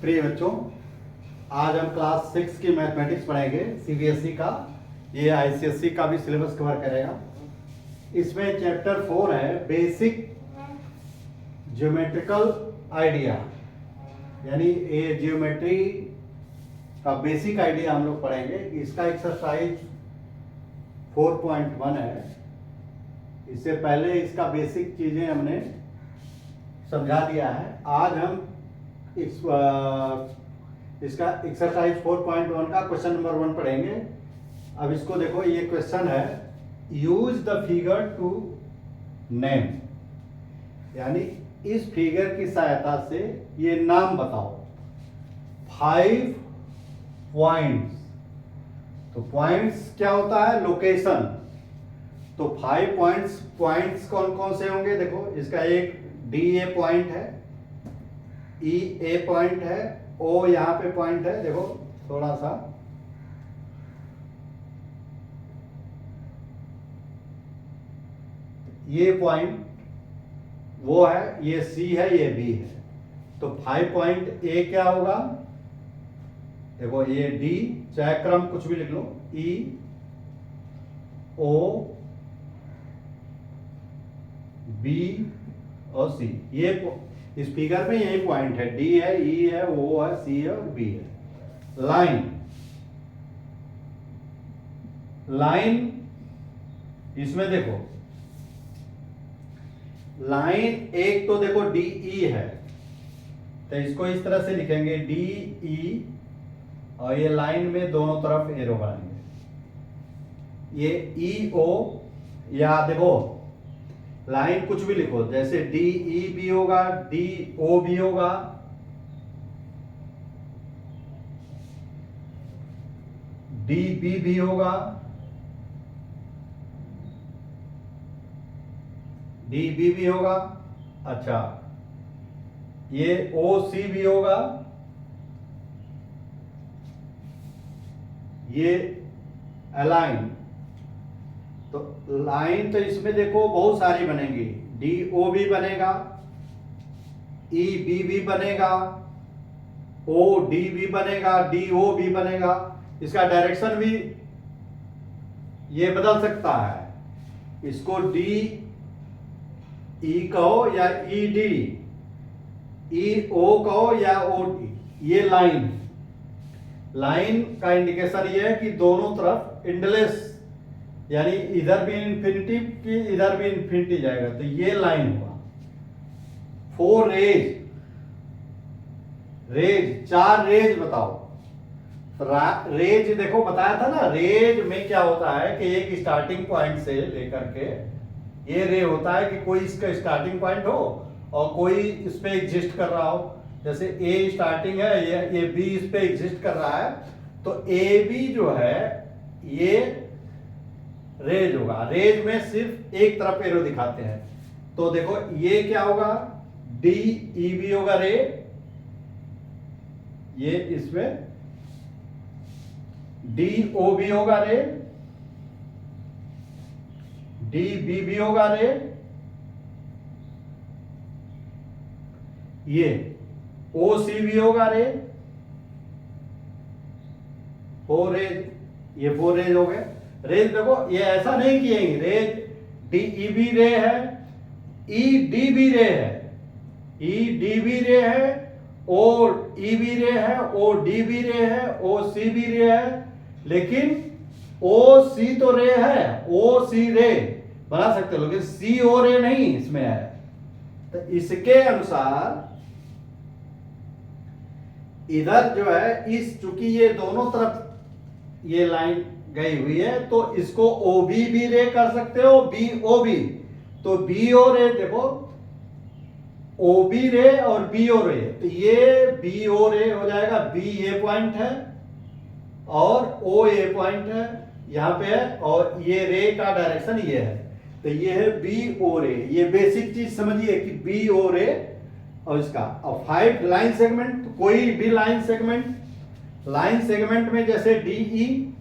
प्रिय बच्चों, आज हम क्लास 6 की मैथमेटिक्स पढ़ेंगे। सीबीएसई का, ये आईसीएसई का भी सिलेबस कवर करेगा। इसमें चैप्टर 4 है बेसिक ज्योमेट्रिकल आइडिया, यानी ये ज्योमेट्री का बेसिक आइडिया हम लोग पढ़ेंगे। इसका एक्सरसाइज 4.1 है। इससे पहले इसका बेसिक चीजें हमने समझा दिया है। आज हम इसका एक्सरसाइज 4.1 का क्वेश्चन नंबर 1 पढ़ेंगे। अब इसको देखो, ये क्वेश्चन है use the figure to name, यानी इस फिगर की सहायता से ये नाम बताओ 5 पॉइंट्स। तो पॉइंट्स क्या होता है? लोकेशन। तो 5 पॉइंट्स कौन कौन से होंगे? देखो, इसका एक डी ए पॉइंट है, ई ए पॉइंट है, ओ यहां पे पॉइंट है। देखो थोड़ा सा, ये पॉइंट वो है, ये सी है, ये बी है। तो 5 पॉइंट ए क्या होगा? देखो ये डी, चाहे क्रम कुछ भी लिख लो, ई ओ बी और सी। ये इस फिगर में यही पॉइंट है, डी है, ई है, ओ है, सी है और बी है। लाइन इसमें देखो, लाइन एक तो देखो डी ई है, तो इसको इस तरह से लिखेंगे डी ई, और ये लाइन में दोनों तरफ एरो बनाएंगे। ये ई ओ, या देखो लाइन कुछ भी लिखो, जैसे डी ई भी होगा, डी ओ भी होगा, डी बी भी होगा, डी बी भी होगा। अच्छा, ये ओ सी भी होगा, ये अलाइन। तो लाइन तो इसमें देखो बहुत सारी बनेंगी, डी ओ भी बनेगा, ई बी भी बनेगा, ओ डी भी बनेगा, डी ओ भी बनेगा। इसका डायरेक्शन भी ये बदल सकता है, इसको डी ई कहो या ई डी, ई ओ कहो या ओ डी। ये लाइन का इंडिकेशन ये है कि दोनों तरफ एंडलेस, यानी इधर भी इन्फिनिटी की इधर भी इन्फिनिटी जाएगा, तो ये लाइन हुआ। 4 रेज 4 रेज बताओ। रेज देखो बताया था ना, रेज में क्या होता है कि एक स्टार्टिंग पॉइंट से लेकर के ये रे होता है कि कोई इसका स्टार्टिंग पॉइंट हो और कोई इस पे एग्जिस्ट कर रहा हो। जैसे ए स्टार्टिंग है, ये बी इस पे एग्जिस्ट कर रहा है, तो ए बी जो है ये रेज होगा। रेज में सिर्फ एक तरफ एरो दिखाते हैं। तो देखो ये क्या होगा? डी ई बी होगा रे, ये इसमें डी ओ भी होगा रे, डी बी भी होगा रे, ये ओ सी भी होगा रे, 4 रेज, ये 4 रेज हो गए। रेज देखो ये ऐसा नहीं किएंगे, रेज डी ई बी रे है, ई डी बी रे है, ई डी बी रे है, ओ ई बी रे है, ओ डी बी रे है, ओ सी बी रे है। लेकिन ओ सी तो रे है, ओ सी रे बना सकते हो, लेकिन सी ओ रे नहीं इसमें है। तो इसके अनुसार इधर जो है, इस चूंकि ये दोनों तरफ ये लाइन गई हुई है, तो इसको ओ बी भी रे कर सकते हो, बी ओ बी। तो बी ओ रे देखो, ओ बी रे और बी ओ रे, तो ये बी ओ रे हो जाएगा। बी ए पॉइंट है और ओ ए पॉइंट है, यहां पे है, और ये रे का डायरेक्शन ये है, तो ये है बी ओ रे। ये बेसिक चीज समझिए कि बी ओ रे। और इसका और 5 लाइन सेगमेंट, तो कोई भी लाइन सेगमेंट में जैसे डी ई,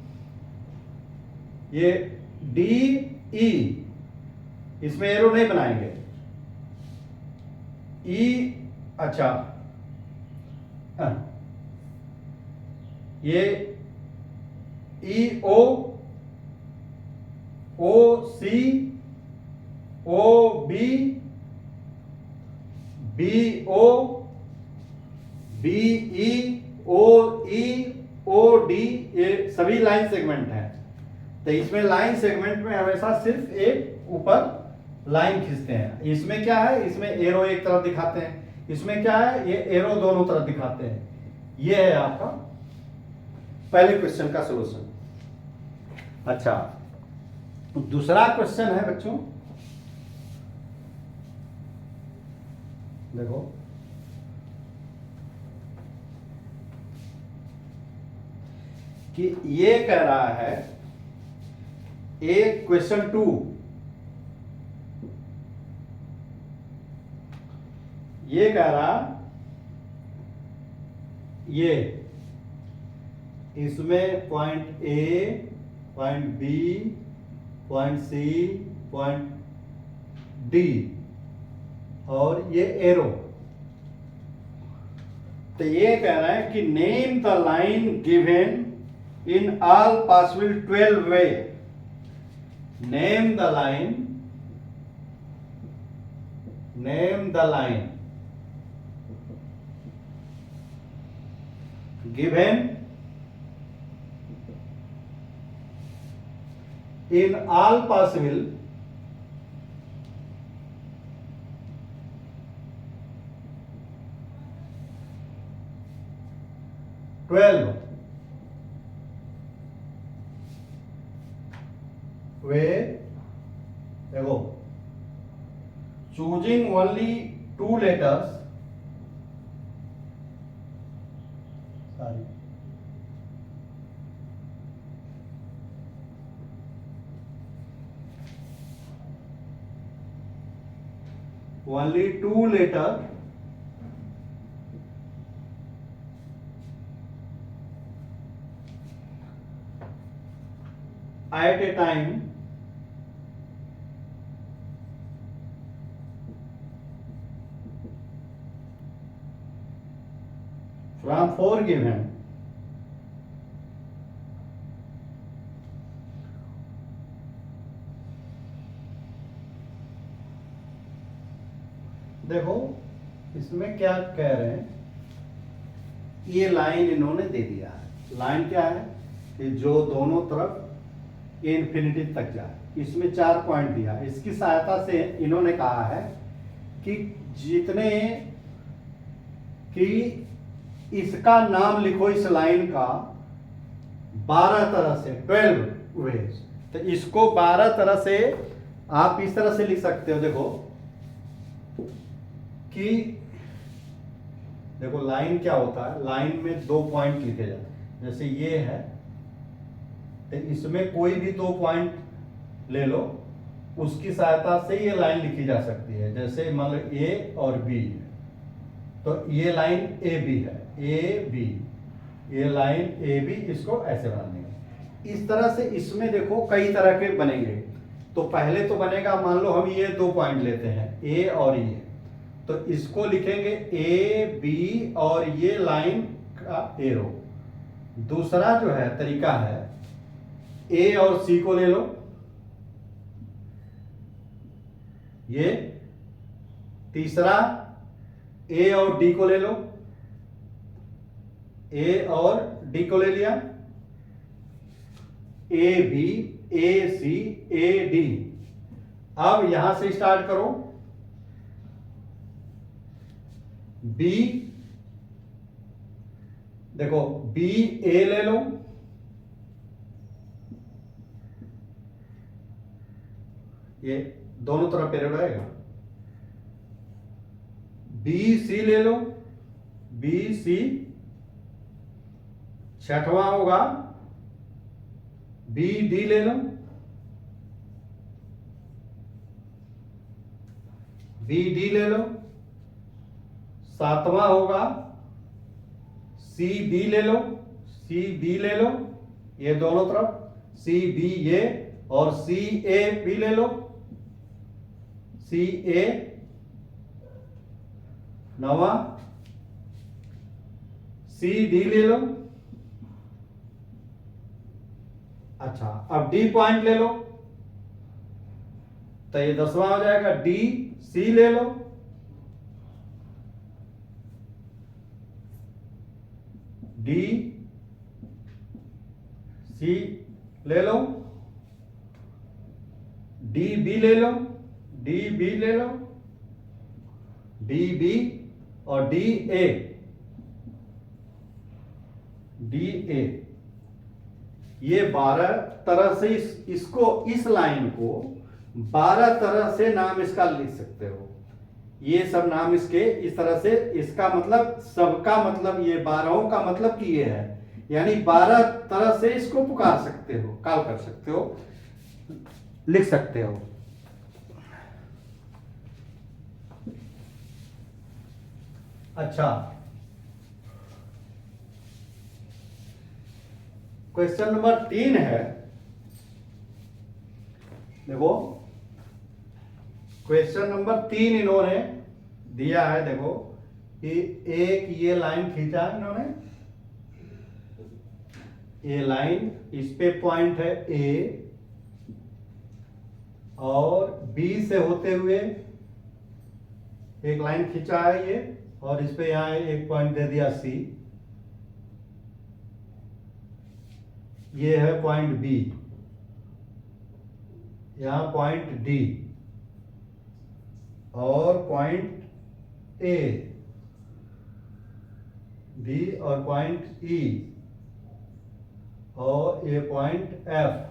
ये डी ई, इसमें एरो नहीं बनाएंगे। ई, अच्छा ये E O, O C, O B, B O, B E, O E, O D, ये सभी लाइन सेगमेंट हैं। तो इसमें लाइन सेगमेंट में हमेशा सिर्फ एक ऊपर लाइन खींचते हैं। इसमें क्या है, इसमें एरो एक तरफ दिखाते हैं, इसमें क्या है, ये एरो दोनों तरफ दिखाते हैं। ये है आपका पहले क्वेश्चन का सॉल्यूशन। अच्छा, दूसरा क्वेश्चन है बच्चों, देखो कि ये कह रहा है एक क्वेश्चन 2, ये कह रहा ये इसमें point A, point B, point C, point D और ये एरो। तो ये कह रहा है कि name the line given in all possible 12 way. Name the line, name the line given in all possible 12 way. देखो, choosing only 2 letters, sorry, only 2 letter at a time from 4 given देखो इसमें क्या कह रहे हैं, ये लाइन इन्होंने दे दिया है। लाइन क्या है कि जो दोनों तरफ इन्फिनिटी तक जाए। इसमें 4 पॉइंट दिया, इसकी सहायता से इन्होंने कहा है कि जितने कि इसका नाम लिखो इस लाइन का 12 तरह से, 12 वेज। तो इसको 12 तरह से आप इस तरह से लिख सकते हो। देखो कि देखो लाइन क्या होता है, लाइन में 2 पॉइंट लिखे जाते हैं। जैसे ये है तो इसमें कोई भी 2 पॉइंट ले लो, उसकी सहायता से ये लाइन लिखी जा सकती है। जैसे मान लो ए और बी है, तो ये लाइन ए बी है, ए बी, ये लाइन ए बी, इसको ऐसे बनाएंगे। इस तरह से इसमें देखो कई तरह के बनेंगे। तो पहले तो बनेगा, मान लो हम ये 2 पॉइंट लेते हैं, ए और ये, तो इसको लिखेंगे ए बी और ये लाइन का एरो। दूसरा जो है तरीका है, ए और सी को ले लो, ये। तीसरा ए और डी को ले लो, ए और डी को ले लिया, A B, A C, A D. अब यहां से स्टार्ट करो, बी, देखो बी ए ले लो, ये दोनों तरफ एरो रहेगा। बी सी ले लो, बी सी। छठवां होगा बी डी ले लो, बी डी ले लो। सातवां होगा सी बी ले लो, सी बी ले लो, ये दोनों तरफ, सी बी ये, और सी ए भी ले लो, सी ए। नवा सी डी ले लो, अच्छा, अब डी पॉइंट ले लो तो ये 10वां हो जाएगा। डी सी ले लो, डी सी ले लो, डी बी ले लो, डी बी ले लो, डी बी और डी ए, डी ए। ये 12 तरह से इसको इस लाइन को 12 तरह से नाम इसका लिख सकते हो। ये सब नाम इसके इस तरह से, इसका मतलब सबका मतलब ये 12 का मतलब कि ये है, यानी 12 तरह से इसको पुकार सकते हो, कॉल कर सकते हो, लिख सकते हो। अच्छा, क्वेश्चन नंबर 3 है। देखो क्वेश्चन नंबर 3 इन्होंने दिया है। देखो कि एक ये लाइन खींचा है इन्होंने, ये लाइन, इस पे पॉइंट है ए और बी से होते हुए एक लाइन खींचा है ये, और इस पे यहां एक पॉइंट दे दिया सी। ये है पॉइंट बी, यहां पॉइंट डी और पॉइंट ए, बी और पॉइंट ई और ये पॉइंट एफ।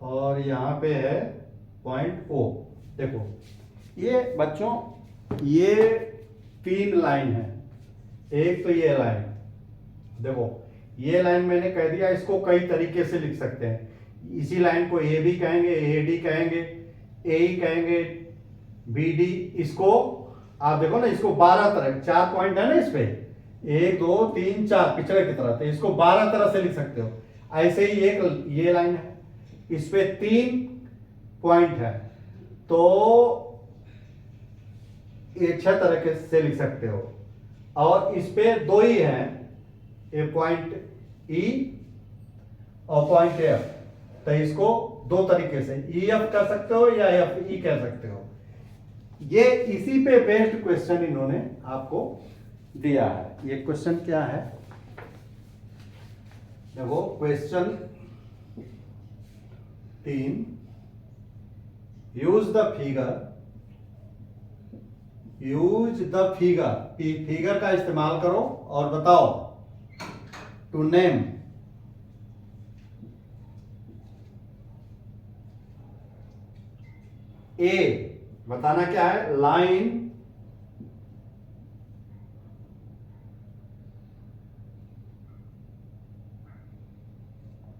और यहां पे है पॉइंट ओ। देखो ये बच्चों ये 3 लाइन है। एक तो ये लाइन, देखो ये लाइन मैंने कह दिया, इसको कई तरीके से लिख सकते हैं। इसी लाइन को ए भी कहेंगे, ए डी कहेंगे, ए ई कहेंगे, बी डी। इसको आप देखो ना, इसको 12 तरह, 4 पॉइंट है ना इस पे, 1 2 3 4 पिछले की तरह, तो इसको 12 तरह से लिख सकते हो। ऐसे ही एक ये लाइन है, इस पे 3 पॉइंट है, तो ये 6 तरह से लिख सकते हो। और इस पे 2 ही हैं, ये पॉइंट ई और पॉइंट एफ, तो इसको 2 तरीके से ई एफ कर सकते हो या एफ ई कह सकते हो। ये इसी पे बेस्ड क्वेश्चन इन्होंने आपको दिया है। ये क्वेश्चन क्या है, देखो question 3, use the figure, figure का इस्तेमाल करो और बताओ टू नेम ए, बताना क्या है, लाइन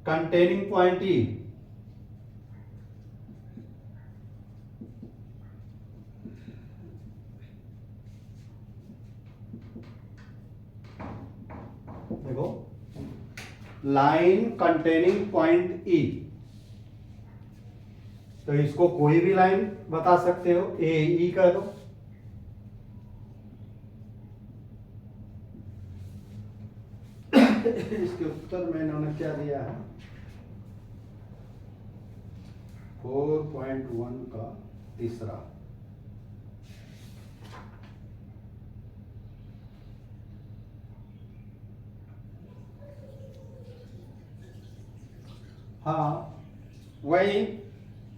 कंटेनिंग पॉइंट ई। देखो लाइन कंटेनिंग पॉइंट ई, तो इसको कोई भी लाइन बता सकते हो, ए ई कह दो। इसके उत्तर में इन्होंने क्या दिया है, 4.1 का तीसरा। हाँ, वही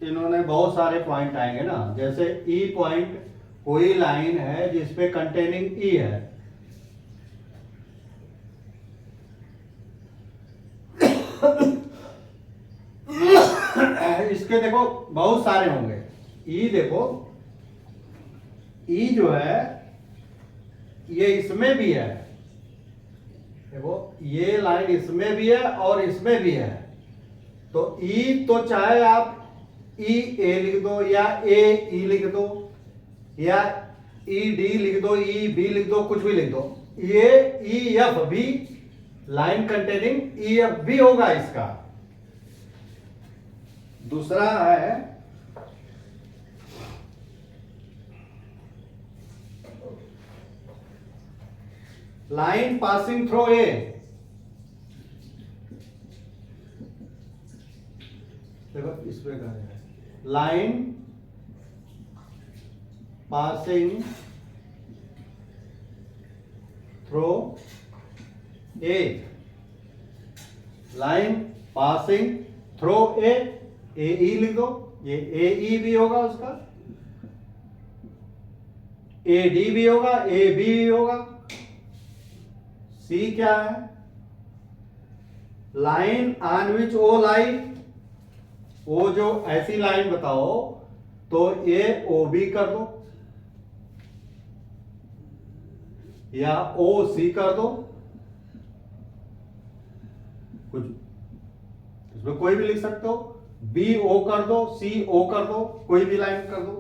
इन्होंने बहुत सारे पॉइंट आएंगे ना, जैसे ई पॉइंट, कोई लाइन है जिसपे कंटेनिंग ई है, इसके देखो बहुत सारे होंगे। ई देखो, ई जो है ये इसमें भी है, देखो ये लाइन इसमें भी है और इसमें भी है, तो ई तो चाहे आप ई ए लिख दो या ए ई लिख दो या ई डी लिख दो, ई बी लिख दो, कुछ भी लिख दो। ये ई एफ भी लाइन कंटेनिंग ई एफ भी होगा इसका। दूसरा है लाइन पासिंग थ्रू ए, देखो इसमें कहा है line passing through A, line passing through A, E लिख दो, ये ए ई भी होगा उसका, ए डी भी होगा, ए बी भी होगा। सी क्या है? लाइन ऑन विच ओ लाई, वो जो ऐसी लाइन बताओ तो ए ओ बी कर दो या ओ सी कर दो, कुछ इसमें कोई भी लिख सकते हो, बी ओ कर दो, सी ओ कर दो, कोई भी लाइन कर दो।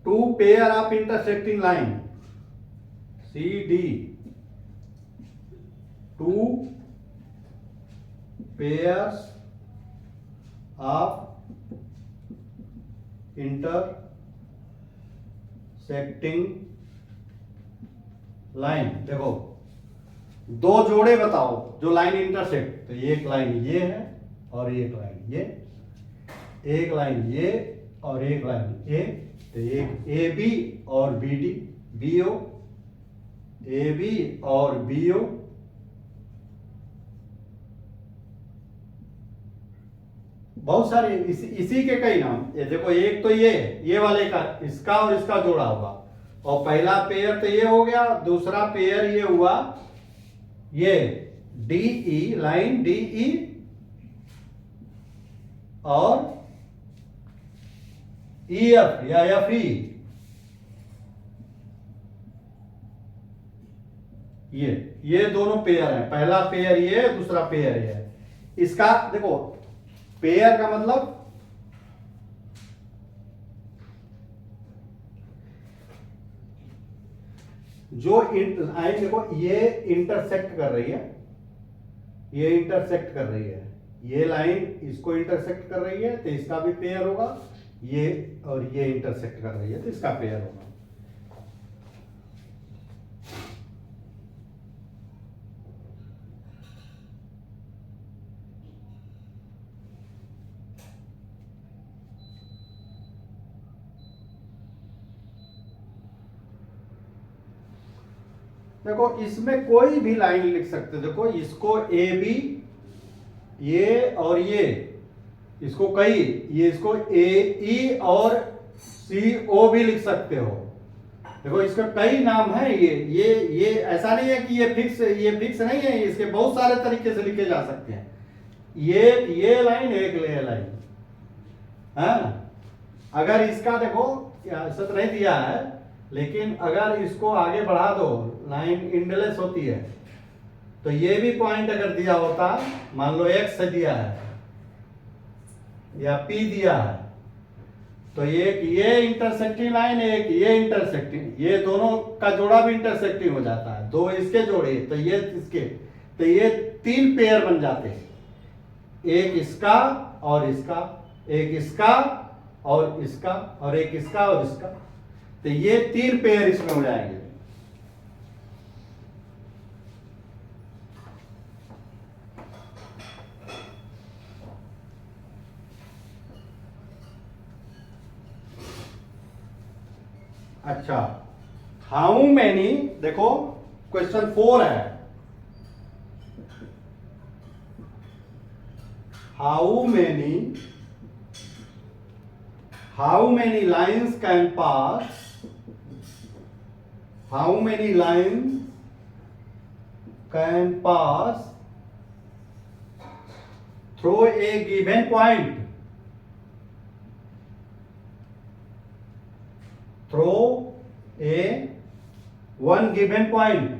Two pair of intersecting line C D, two pairs of intersecting line, देखो दो जोड़े बताओ जो लाइन इंटरसेक्ट, तो एक लाइन ये है और एक लाइन ये, एक लाइन ये और एक लाइन ए, तो एक ए बी और B D, B O, A B और बी ओ, बहुत सारे इसी के कई नाम। ये देखो एक तो ये वाले का, इसका और इसका जोड़ा होगा, और पहला पेयर तो ये हो गया, दूसरा पेयर ये हुआ, ये D E, line D E और ई एफ या एफ ई, ये दोनों पेयर हैं, पहला पेयर ये, दूसरा पेयर ये। इसका देखो पेयर का मतलब जो लाइन देखो ये इंटरसेक्ट कर रही है, ये इंटरसेक्ट कर रही है, ये लाइन इसको इंटरसेक्ट कर रही है तो इसका भी पेयर होगा, ये और ये इंटरसेक्ट कर रही है तो इसका पेयर होगा। देखो इसमें कोई भी लाइन लिख सकते हो, देखो इसको ए बी, ये और ये, इसको कई, ये इसको ए ई और सी ओ भी लिख सकते हो। देखो इसका कई नाम है, ये ऐसा नहीं है कि ये फिक्स नहीं है, इसके बहुत सारे तरीके से लिखे जा सकते हैं। ये लाइन, एक ले लाइन है। अगर इसका देखो ऐसा तो नहीं दिया है, लेकिन अगर इसको आगे बढ़ा दो, लाइन इंडलेस होती है, तो ये भी पॉइंट अगर दिया होता, मान लो एक्स से दिया है या पी दिया है, तो एक ये इंटरसेक्टिंग लाइन, एक ये इंटरसेक्टिंग, ये दोनों का जोड़ा भी इंटरसेक्टिंग हो जाता है, दो इसके जोड़े तो ये इसके, तो ये तीन पेयर बन जाते हैं, एक इसका और इसका, एक इसका और इसका, और एक इसका और इसका, तो ये तीन पेयर इसमें हो जाएंगे। अच्छा, हाउ मैनी, देखो क्वेश्चन 4 है, how many lines can pass, how many lines can pass through a given point, through a one given point,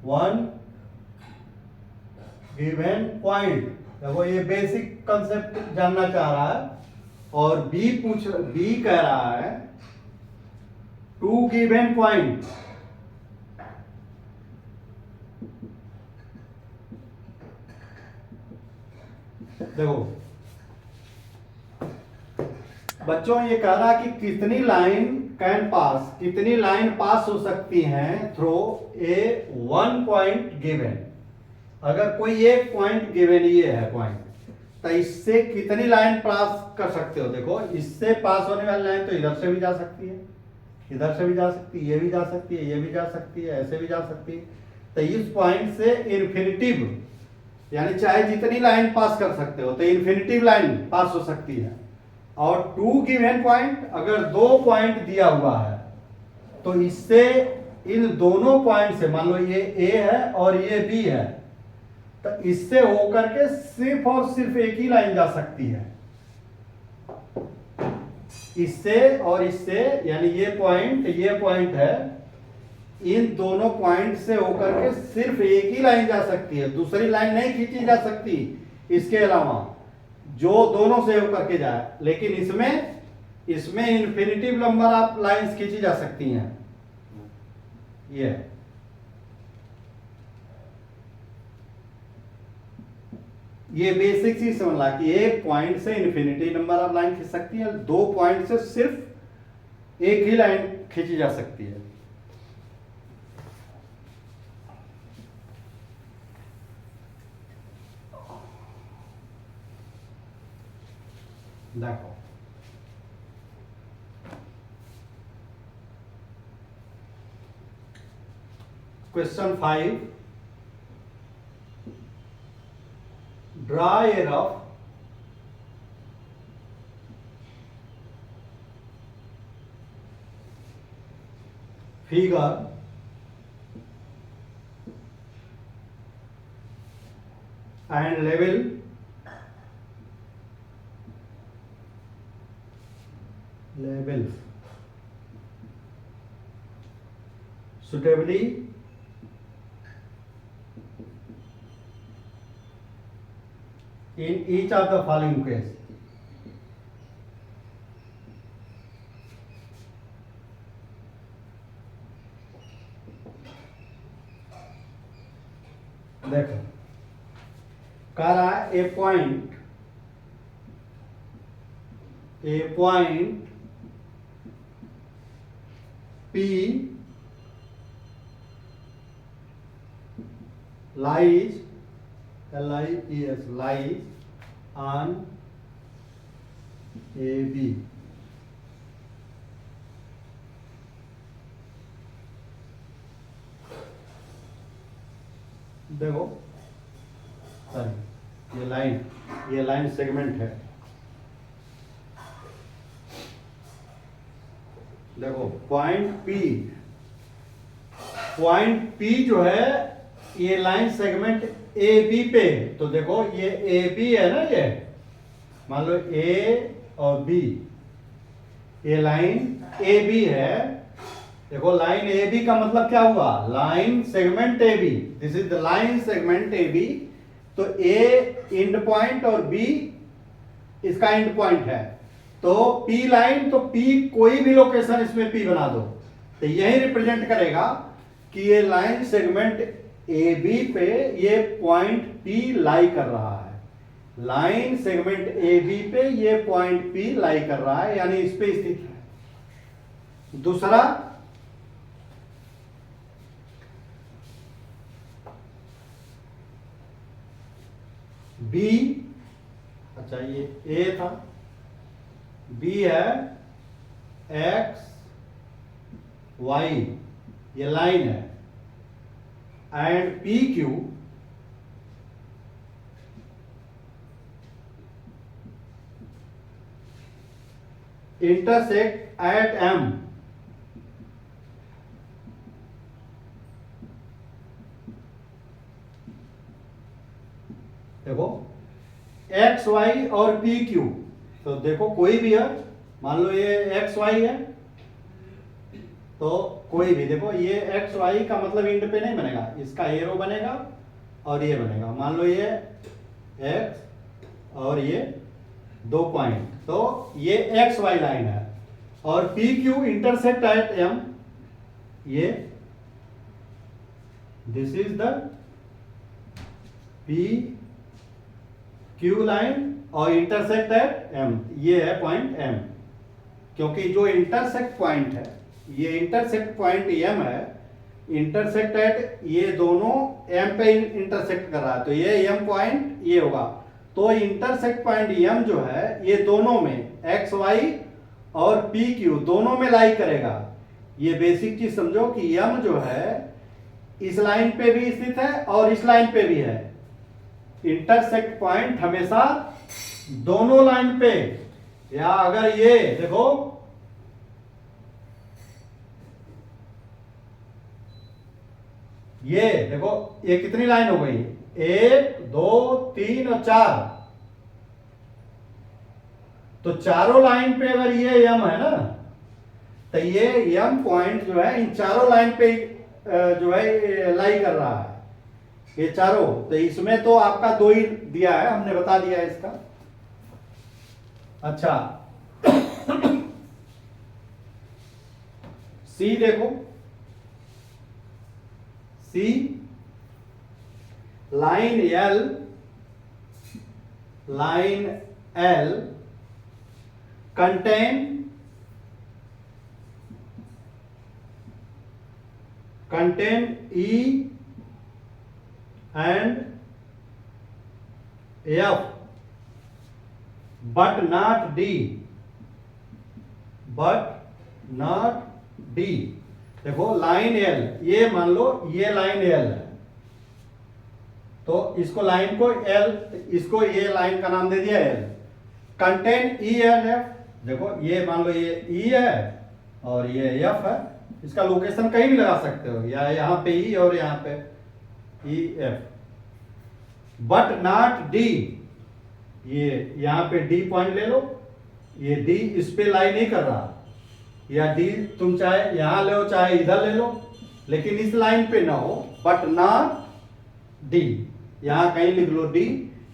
one given point। देखो ये बेसिक कंसेप्ट जानना चाह रहा है, और बी कह रहा है टू गिवन पॉइंट, देखो बच्चों ये कह रहा कि कितनी लाइन कैन पास, कितनी लाइन पास हो सकती हैं through a one point given. अगर कोई एक पॉइंट गिवन ये है पॉइंट, तो इससे कितनी लाइन पास कर सकते हो। देखो इससे पास होने वाली लाइन तो इधर से भी जा सकती है, इधर से भी जा सकती है, ये भी जा सकती है, ये भी जा सकती है, ऐसे भी जा सकती है। तो इस पॉइंट से इन्फिनिटिव, यानी चाहे जितनी लाइन पास कर सकते हो, तो इन्फिनिटिव लाइन पास हो सकती है। और टू गिवन पॉइंट, अगर दो पॉइंट दिया हुआ है तो इससे इन दोनों पॉइंट से, मान लो ये ए है और ये बी है, तो इससे होकर के सिर्फ और सिर्फ एक ही लाइन जा सकती है, इससे और इससे, यानी ये पॉइंट है, इन दोनों पॉइंट से होकर के सिर्फ एक ही लाइन जा सकती है, दूसरी लाइन नहीं खींची जा सकती इसके अलावा, जो दोनों से होकर के जाए। लेकिन इसमें इन्फिनिटिव नंबर ऑफ लाइंस खींची जा सकती हैं। ये बेसिक चीज समझना कि एक पॉइंट से इन्फिनिटी नंबर ऑफ लाइन खींच सकती है, दो पॉइंट से सिर्फ एक ही लाइन खींची जा सकती है। देखो question 5, draw a rough figure and labels suitably in each of the following case. देखो कह रहा है A point P lies L-I-E-S lies on AB. देखो सॉरी ये लाइन सेगमेंट है। देखो पॉइंट P जो है ये लाइन सेगमेंट ए बी पे है। तो देखो ये ए बी है ना, ये मान लो ए और बी, ये लाइन ए बी है। देखो लाइन ए बी का मतलब क्या हुआ, line segment A B, this is the line segment A B. तो ए एंड पॉइंट और बी इसका एंड पॉइंट है। तो P लाइन, तो P कोई भी लोकेशन इसमें P बना दो, तो यही रिप्रेजेंट करेगा कि ये लाइन सेगमेंट ए बी पे ये पॉइंट P लाई कर रहा है। लाइन सेगमेंट ए बी पे ये पॉइंट P लाई कर रहा है, यानी इस पे स्थित है। दूसरा B, अच्छा ये A था, B है X Y, ये लाइन है, and PQ intersect at M। देखो एक्स वाई और पी क्यू, तो देखो कोई भी है, मान लो ये एक्स वाई है, तो कोई भी, देखो ये एक्स वाई का मतलब इंड पे नहीं बनेगा, इसका एरो बनेगा और ये बनेगा। मान लो ये एक्स और ये दो पॉइंट, तो ये एक्स वाई लाइन है, और P Q intersect at M, ये this is the P Q line और इंटरसेक्ट एट एम, ये है पॉइंट एम। क्योंकि जो इंटरसेक्ट पॉइंट है, ये इंटरसेक्ट पॉइंट एम है, इंटरसेक्ट एट, ये दोनों एम पे इंटरसेक्ट कर रहा है, तो ये एम पॉइंट ये होगा। तो इंटरसेक्ट पॉइंट एम जो है ये दोनों में एक्स वाई और पी क्यू दोनों में लाई करेगा। ये बेसिक चीज समझो कि एम जो है इस लाइन पे भी स्थित है और इस लाइन पे भी है। इंटरसेक्ट पॉइंट हमेशा दोनों लाइन पे, या अगर ये देखो ये कितनी लाइन हो गई, 1 2 3 और 4, तो चारों लाइन पे अगर ये एम है ना, तो ये एम पॉइंट जो है इन चारों लाइन पे जो है लाई कर रहा है, ये चारों। तो इसमें तो आपका 2 ही दिया है, हमने बता दिया है इसका। अच्छा सी देखो, see line L contain E and F but not D, देखो लाइन एल, ये मान लो ये लाइन एल है, तो इसको लाइन को एल, इसको ये लाइन का नाम दे दिया L. Contain E and F, देखो ये मान लो ये ई है और ये एफ है, इसका लोकेशन कहीं भी लगा सकते हो, या यहां पे ई और यहां पे E F, but not D, ये यहां पे डी पॉइंट ले लो, ये डी इस पे लाई नहीं कर रहा, या डी तुम चाहे यहां ले लो चाहे इधर ले लो, लेकिन इस लाइन पे ना हो, बट नॉट डी, यहां कहीं लिख लो डी,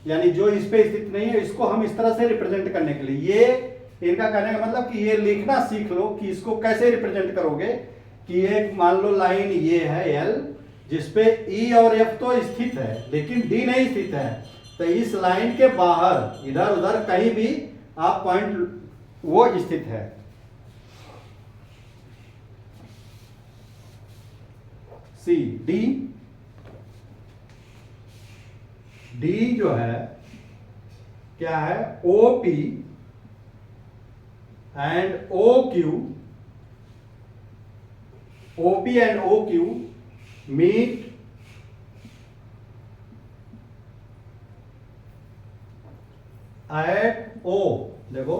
यानी जो इस पे स्थित नहीं है, इसको हम इस तरह से रिप्रेजेंट करने के लिए, ये इनका कहने का मतलब कि ये लिखना सीख लो कि इसको कैसे रिप्रेजेंट करोगे, कि एक मान लो लाइन ये है एल, जिसपे ई और एफ तो स्थित है लेकिन डी नहीं स्थित है, तो इस लाइन के बाहर इधर उधर कहीं भी आप पॉइंट वो स्थित है। सी डी, डी जो है क्या है, O P and O Q, OP and OQ meet at O, देखो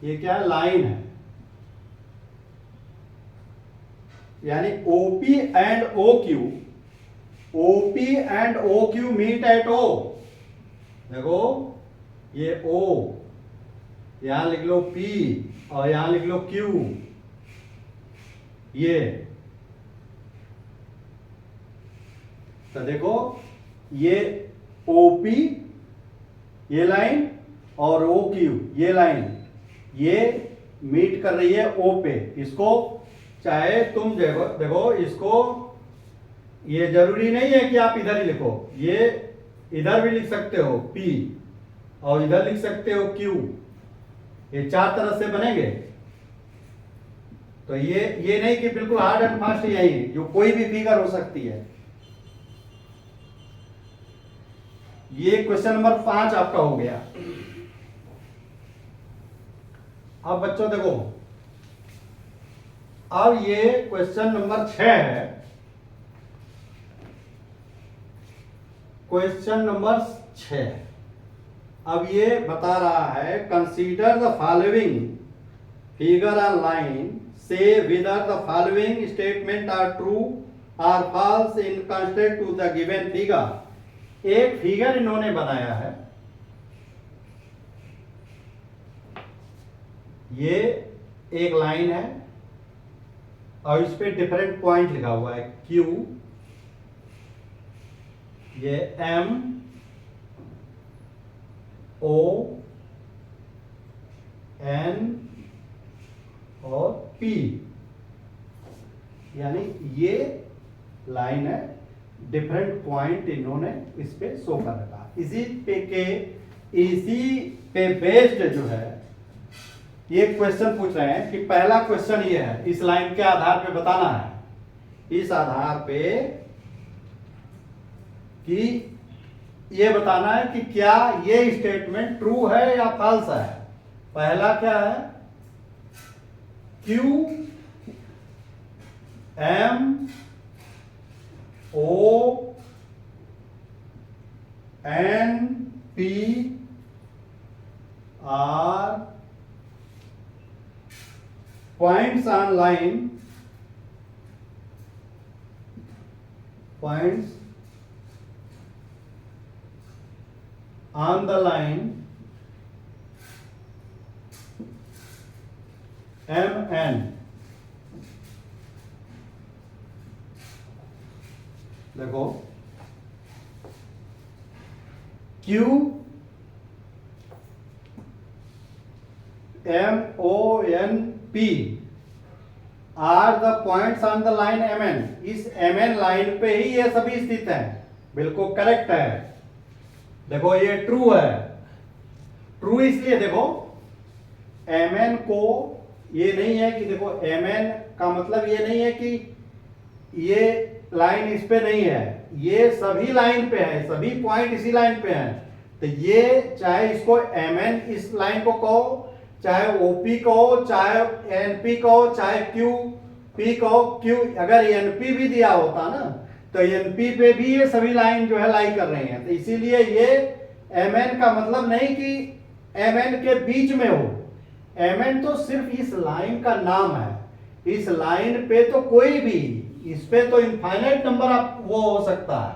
ये क्या है, लाइन है, यानी OP and OQ meet at O, देखो ये O, यहां लिख लो P और यहां लिख लो Q, ये तो देखो ये OP ये लाइन और OQ ये लाइन, ये मीट कर रही है O पे, इसको चाहे तुम देखो इसको, ये जरूरी नहीं है कि आप इधर ही लिखो, ये इधर भी लिख सकते हो P और इधर लिख सकते हो Q, ये 4 तरह से बनेंगे। तो ये नहीं कि बिल्कुल हार्ड एंड फास्ट यही, जो कोई भी फिगर हो सकती है। ये क्वेश्चन नंबर 5 आपका हो गया। अब बच्चों देखो, अब ये क्वेश्चन नंबर 6 है, क्वेश्चन नंबर 6। अब ये बता रहा है, consider the following figure on line, से whether the following statement are true or false in contrast to the given figure। एक फिगर इन्होंने बनाया है, ये एक लाइन है और इस पे डिफरेंट पॉइंट लिखा हुआ है, Q, ये M, O, N और P, यानी ये लाइन है, डिफरेंट पॉइंट इन्होंने इस पे शो कर रखा। इसी पे बेस्ड जो है ये क्वेश्चन पूछ रहे हैं कि पहला क्वेश्चन ये है, इस लाइन के आधार पे बताना है, इस आधार पे कि ये बताना है कि क्या ये स्टेटमेंट ट्रू है या फॉल्स है। पहला क्या है, Q M O N P are points on line, points on the line MN। देखो Q M O N P are the points on the line MN। इस MN लाइन पे ही ये सभी स्थित हैं, बिल्कुल करेक्ट है। देखो ये ट्रू है, ट्रू इसलिए देखो MN को, ये नहीं है कि देखो MN का मतलब ये नहीं है कि ये लाइन इस पे नहीं है, ये सभी लाइन पे है, सभी पॉइंट इसी लाइन पे हैं। तो ये चाहे इसको MN इस लाइन को कहो, चाहे OP कहो, चाहे NP कहो, चाहे QP कहो। Q अगर NP भी दिया होता ना तो NP पे भी ये सभी लाइन जो है लाई कर रही हैं, तो इसीलिए ये MN का मतलब नहीं कि MN के बीच में हो। MN तो सिर्फ इस लाइन का नाम है, इस लाइन पे तो कोई भी, इस पे तो इनफाइनाइट नंबर आप वो हो सकता है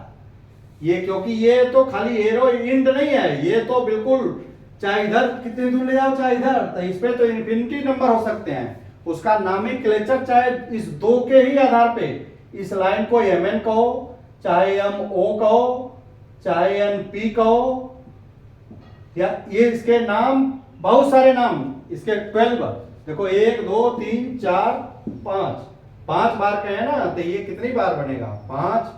ये, क्योंकि ये तो खाली एरो इंड नहीं है, ये तो बिल्कुल चाहे इधर कितनी दूर ले जाओ चाहे इधर, तो इस पे तो इन्फिनिटी नंबर हो सकते हैं। उसका नॉमेनक्लेचर चाहे इस दो के ही आधार पे, इस लाइन को MN कहो, चाहे MO कहो, चाहे NP कहो, या ये इसके नाम बहुत सारे नाम, इसके 12, देखो 1 2 3 4 5, 5 बार कहे ना, तो ये कितनी बार बनेगा, 5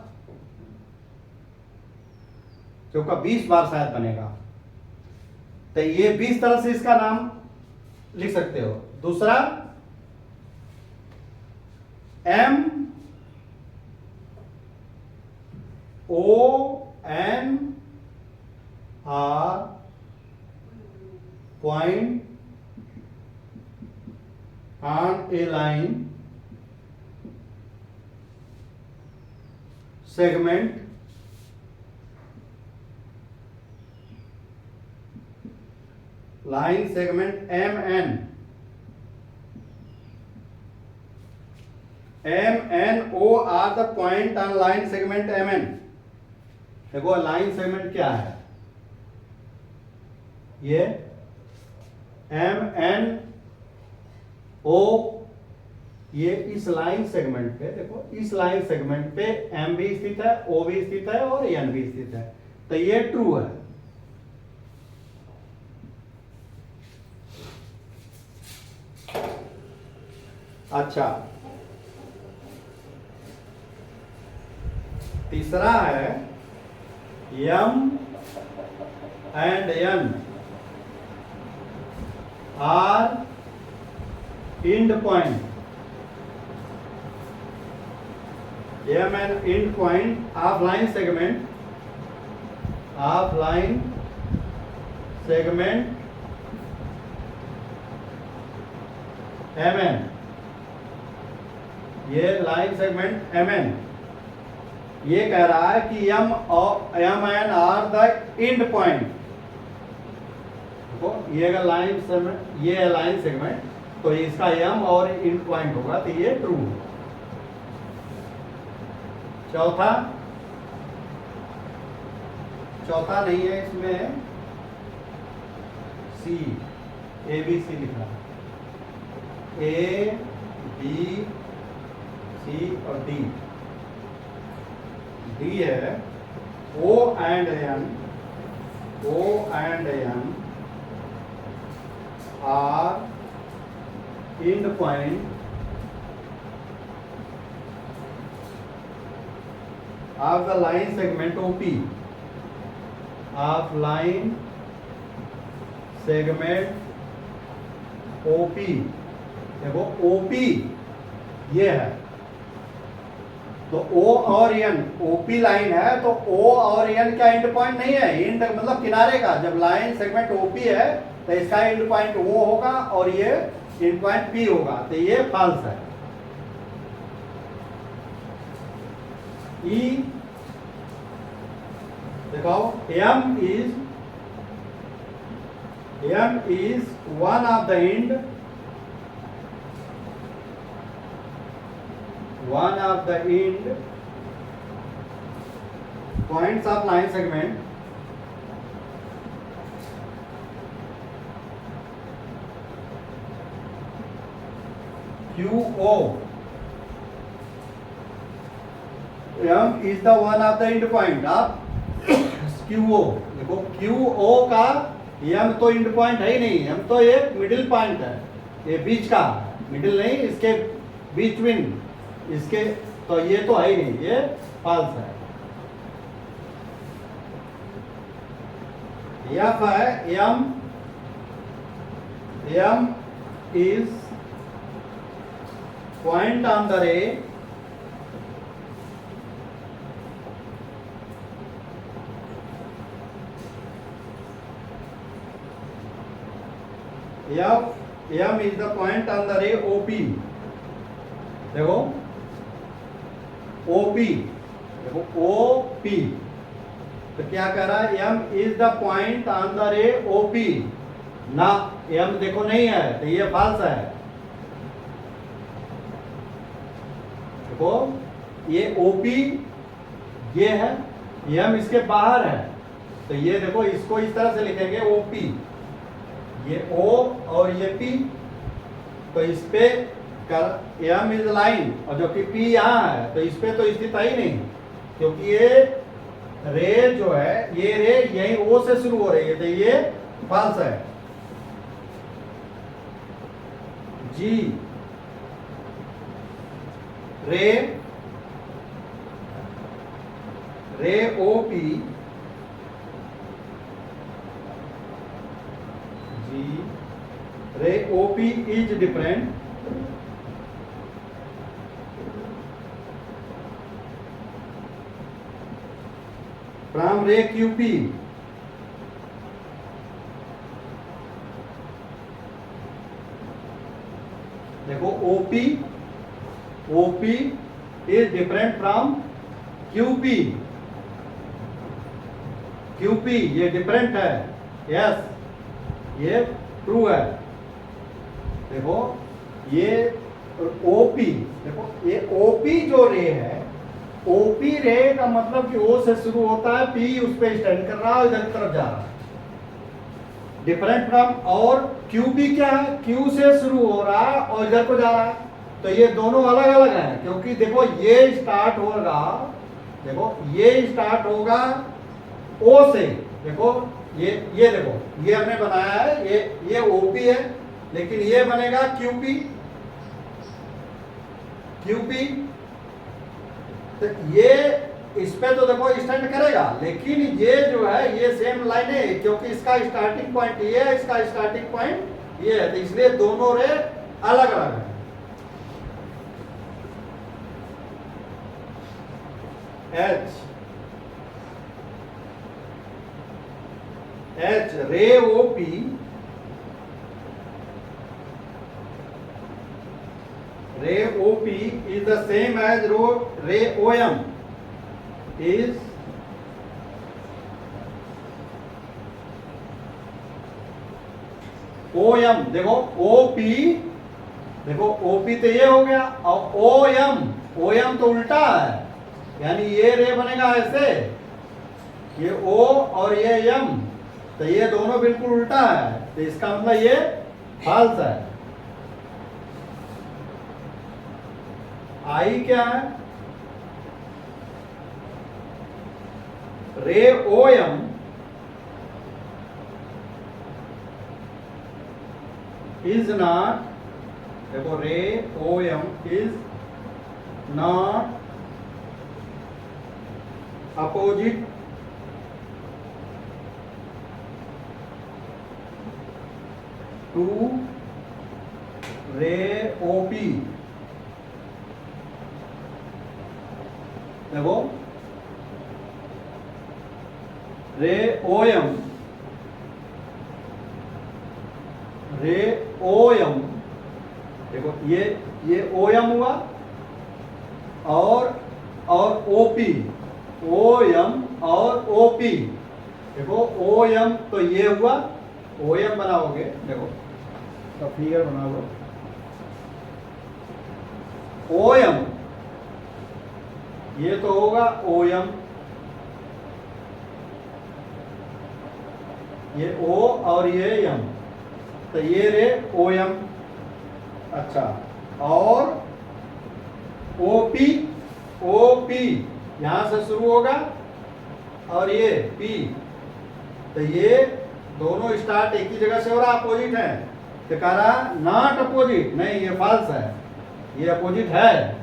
चौका 20 बार शायद बनेगा। तो ये 20 तरह से इसका नाम लिख सकते हो। दूसरा M O N R point on a line segment line segment MN। MNO are the point on line segment MN। देखो लाइन सेगमेंट क्या है, ये MNO, ये इस लाइन सेगमेंट पे, देखो इस लाइन सेगमेंट पे M भी स्थित है, O भी स्थित है और N भी स्थित है, तो ये ट्रू है। अच्छा, तीसरा है M and N are end point। M and end point of line segment, MN। ये लाइन सेगमेंट MN ये कह रहा है कि M और MN are the end point. देखो ये अगर लाइन सेगमेंट, ये है लाइन सेगमेंट, तो इसका M और एंड पॉइंट होगा, तो ये ट्रू। चौथा नहीं है इसमें, C ABC लिखा है, A B C और D। D है O and N are end point of the line segment OP, of line segment OP, देखो ओपी ये है, तो ओ और एन, ओपी लाइन है तो ओ और एन का एंड पॉइंट नहीं है, एंड मतलब किनारे का। जब लाइन सेगमेंट ओपी है तो इसका एंड पॉइंट ओ होगा और ये एंड पॉइंट पी होगा, तो ये फॉल्स है। ई दिखाओ, M is one of the end, one of the end points of line segment QO. M is the one of the end point of QO। देखो QO का M तो and point है ही नहीं, M तो एक middle point है, ये बीच का, मिडिल नहीं, इसके बीचविन, इसके, तो ये तो है ही नहीं, ये फॉल्स है। F है M is point on the ray M is the point on the ray OP। देखो OP, देखो OP, तो क्या कह रहा है, M is the point on the ray OP ना, M देखो नहीं है तो ये फॉल्स है। देखो ये OP ये है, M इसके बाहर है, तो ये देखो इसको इस तरह से लिखेंगे OP, ये O और ये P, तो इस पे M इज लाइन और जो कि P यहाँ है, तो इस पे तो स्थित है ही नहीं, क्योंकि ये रे जो है, ये रे यही O से शुरू हो रही है, तो ये फॉल्स है। G रे OP, G ray OP is different from ray QP। देखो OP is different from QP, ये डिफरेंट है, यस ये ट्रू है। देखो ये OP, देखो ये OP जो रे है, OP रे का मतलब कि O से शुरू होता है, P उस पे स्टैंड कर रहा है, इधर की तरफ जा रहा है, डिफरेंट फ्रॉम, और QP क्या है, Q से शुरू हो रहा है और इधर को जा रहा है, तो ये दोनों अलग अलग हैं, क्योंकि देखो ये स्टार्ट होगा, देखो ये स्टार्ट होगा O से, देखो ये देखो ये हमने बनाया है, ये OP है, लेकिन ये बनेगा QP, तो ये इस पे तो देखो स्टैंड करेगा, लेकिन ये जो है ये सेम लाइन है, क्योंकि इसका स्टार्टिंग पॉइंट ये है, इसका स्टार्टिंग पॉइंट ये है, तो इसलिए दोनों रे अलग अलग है। H रे OP is the same as ray OM is OM। देखो OP, देखो OP तो ये हो गया, और OM तो उल्टा है, यानी ये रे बनेगा ऐसे, ये O और ये M, तो ये दोनों बिल्कुल उल्टा है, तो इसका मतलब ये फॉल्स है। I क्या है, रे OM is not, देखो रे OM is not opposite to रे ओपी, देखो रे ओएम, रे ओएम, देखो ये ओएम हुआ और ओपी, ओएम और ओपी, देखो ओएम तो ये हुआ, ओएम बनाओगे, देखो तो फिगर बना लो, ओएम ये तो होगा ओएम, ये ओ और ये एम, तो ये रे ओएम। अच्छा, और ओपी, ओपी यहां से शुरू होगा और ये पी, तो ये दोनों स्टार्ट एक ही जगह से हो रहा, अपोजिट है, तो कह रहा नॉट अपोजिट, नहीं ये फॉल्स है, ये अपोजिट है,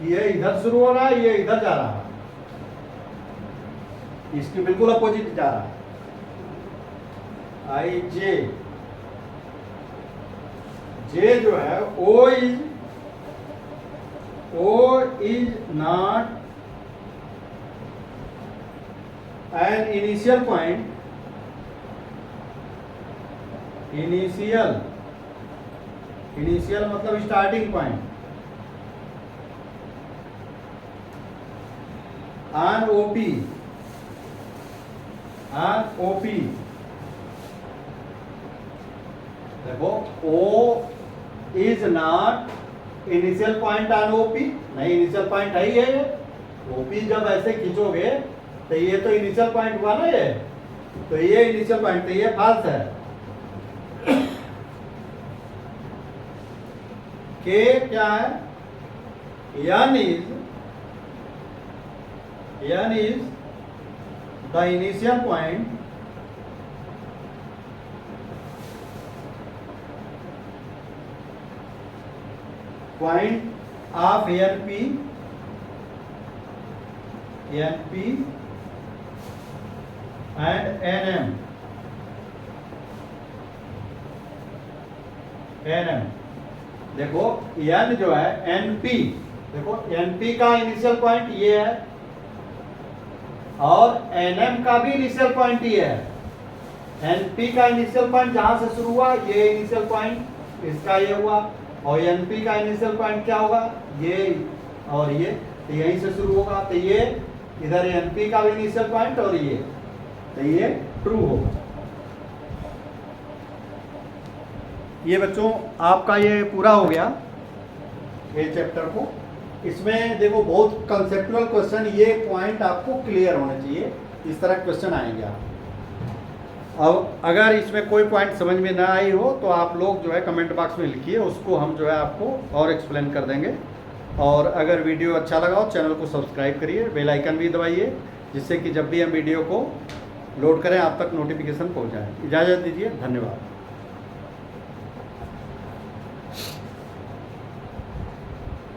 ये इधर शुरू हो रहा है, ये इधर जा रहा है, इसकी बिल्कुल अपोजिट जा रहा है। आई जे, जे जो है O is not an initial point, initial मतलब स्टार्टिंग पॉइंट, ऑन ओपी, देखो O is not initial point on OP, नहीं इनिशियल पॉइंट है ही है, ओपी जब ऐसे खींचोगे तो ये तो इनिशियल पॉइंट हुआ ना, ये तो ये इनिशियल पॉइंट, तो ये फॉल्स है। के क्या है, N is the initial point of NP and NM, देखो N जो है NP, देखो NP का इनिशियल पॉइंट ये है और NM का भी इनिशियल पॉइंट ये है। NP का इनिशियल पॉइंट जहां से शुरू हुआ, ये इनिशियल पॉइंट इसका ये हुआ, और NP का इनिशियल पॉइंट क्या होगा, ये और ये, तो यहीं से शुरू होगा, तो ये इधर NP का भी इनिशियल पॉइंट और ये, तो ये ट्रू होगा। ये बच्चों आपका ये पूरा हो गया ये चैप्टर को। इसमें देखो बहुत कंसेप्चुअल क्वेश्चन, ये पॉइंट आपको क्लियर होने चाहिए, इस तरह क्वेश्चन आएंगे आप। अब अगर इसमें कोई पॉइंट समझ में ना आई हो तो आप लोग जो है कमेंट बॉक्स में लिखिए, उसको हम जो है आपको और एक्सप्लेन कर देंगे। और अगर वीडियो अच्छा लगा हो चैनल को सब्सक्राइब करिए, बेल आइकन भी दबाइए, जिससे कि जब भी हम वीडियो को लोड करें आप तक नोटिफिकेशन पहुंच जाए। इजाज़त दीजिए, धन्यवाद।